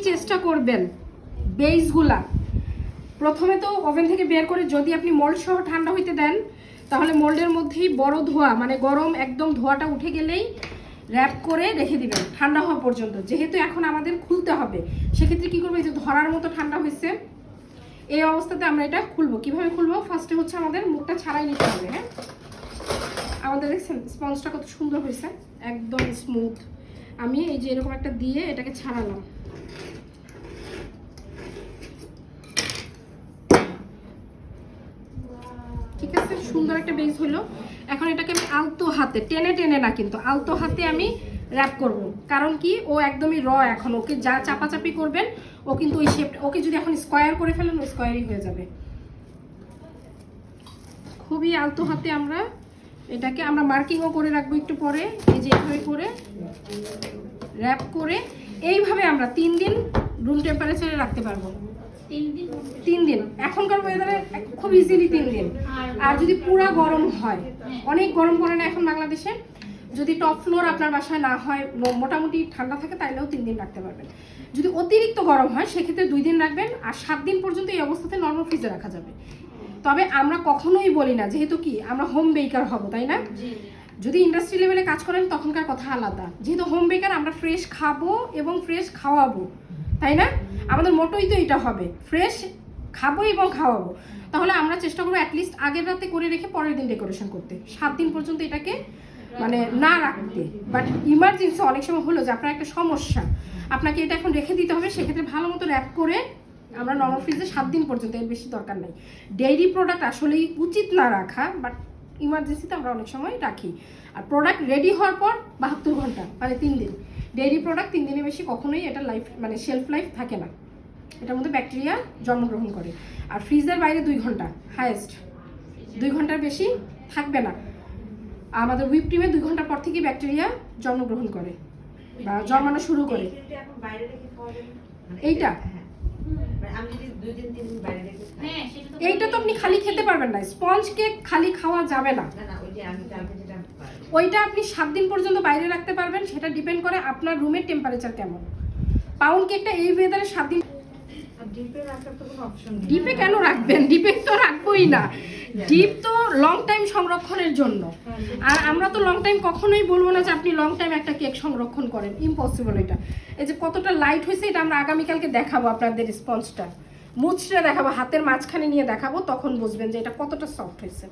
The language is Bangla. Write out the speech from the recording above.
চেষ্টা করবেন বেসগুলা প্রথমে তো ওভেন থেকে বের করে যদি আপনি মোল্ড সহ ঠান্ডা হইতে দেন তাহলে মোল্ডের মধ্যেই বড় ধোয়া মানে গরম একদম ধোয়াটা উঠে গেলেই র্যাপ করে রেখে দিবেন ঠান্ডা হওয়া পর্যন্ত। যেহেতু এখন আমাদের খুলতে হবে সেক্ষেত্রে কী করবো, এই যে ধরার মতো ঠান্ডা হয়েছে এই অবস্থাতে আমরা এটা খুলবো। কিভাবে খুলবো, ফার্স্টে হচ্ছে আমাদের মুখটা ছাড়াই নিতে হবে। হ্যাঁ, আমাদের দেখছেন স্পঞ্জটা কত সুন্দর হয়েছে, একদম স্মুথ। আমি এই যে এরকম একটা দিয়ে এটাকে ছাড়ালাম। ঠিক আছে, সুন্দর একটা বেস হলো। এখন এটাকে আমি আলতো হাতে টেনে টেনে না কিন্তু আলতো হাতে আমি র্যাপ করব। কারণ কি, ও একদমই র এখন, ওকে যা চাপাচাপি করবেন ও কিন্তু ওই শেপ, ওকে যদি এখন স্কোয়ার করে ফেলেন ও স্কোয়ারই হয়ে যাবে। খুবই আলতো হাতে আমরা এটাকে আমরা মার্কিংও করে রাখবো একটু পরে। এই যে এইভাবে করে র্যাপ করে এইভাবে আমরা 3 দিন রুম টেম্পারেচারে রাখতে পারবো। 3 দিন এখনকার ওয়েদারে খুব ইজিলি 3 দিন। আর যদি পুরা গরম হয়, অনেক গরম পড়ে না এখন বাংলাদেশে, যদি টপ ফ্লোর আপনার বাসায় না হয় মোটামুটি ঠান্ডা থাকে তাইলেও 3 দিন রাখতে পারবেন। যদি অতিরিক্ত গরম হয় সেক্ষেত্রে 2 দিন রাখবেন। আর 7 দিন পর্যন্ত এই অবস্থাতে নর্মাল ফ্রিজে রাখা যাবে। তবে আমরা কখনোই বলি না, যেহেতু কি আমরা হোম বেকার হব, তাই না? যদি ইন্ডাস্ট্রি লেভেলে কাজ করেন তখনকার কথা আলাদা। যেহেতু হোম বেকার আমরা ফ্রেশ খাবো এবং ফ্রেশ খাওয়াবো, তাই না? আমাদের মোটোই তো এটা হবে, ফ্রেশ খাবো এবং খাওয়াবো। তাহলে আমরা চেষ্টা করবো অ্যাটলিস্ট আগের রাতে করে রেখে পরের দিন ডেকোরেশন করতে, 7 দিন পর্যন্ত এটাকে মানে না রাখতে। বাট ইমার্জেন্সি অনেক সময় হলো যে আপনার একটা সমস্যা, আপনাকে এটা এখন রেখে দিতে হবে, সেক্ষেত্রে ভালো মতো র্যাপ করে আমরা নর্মাল ফ্রিজে 7 দিন পর্যন্ত, এর বেশি দরকার নেই। ডেইরি প্রোডাক্ট আসলেই উচিত না রাখা, বাট ইমার্জেন্সিতে আমরা অনেক সময় রাখি। আর প্রোডাক্ট রেডি হওয়ার পর 72 ঘন্টা মানে 3 দিন। ডেইরি প্রোডাক্ট 3 দিনের বেশি কখনোই এটা লাইফ মানে শেলফ লাইফ থাকে না, এটার মধ্যে ব্যাকটেরিয়া জন্মগ্রহণ করে। আর ফ্রিজের বাইরে 2 ঘন্টা হাইয়েস্ট, 2 ঘন্টার বেশি থাকবে না। আমাদের হুইপ ক্রিমে 2 ঘন্টা পর থেকে ব্যাকটেরিয়া জন্মগ্রহণ করে বা জন্মানো শুরু করে। এইটা এইটা তো আপনি খালি খেতে পারবেন না, স্পঞ্জ কেক খালি খাওয়া যাবে না। ওইটা আপনি 7 দিন পর্যন্ত বাইরে রাখতে পারবেন, সেটা ডিপেন্ড করে আপনার রুমের টেম্পারেচার কেমন। পাউন্ড কেকটা এই ওয়েদারে 7 দিন। ডিপে কেন রাখবেন, ডিপে তো রাখবোই না। ডিপ তো লং টাইম সংরক্ষণের জন্য। আর আমরা তো লং টাইম কখনোই বলবো না যে আপনি লং টাইম একটা কেক সংরক্ষণ করেন, ইম্পসিবল এটা। এই যে কতটা লাইট হয়েছে এটা আমরা আগামীকালকে দেখাবো, আপনাদের স্পঞ্জটা মুচড়ে দেখাবো, হাতের মাঝখানে নিয়ে দেখাবো, তখন বুঝবেন যে এটা কতটা সফট হয়েছে।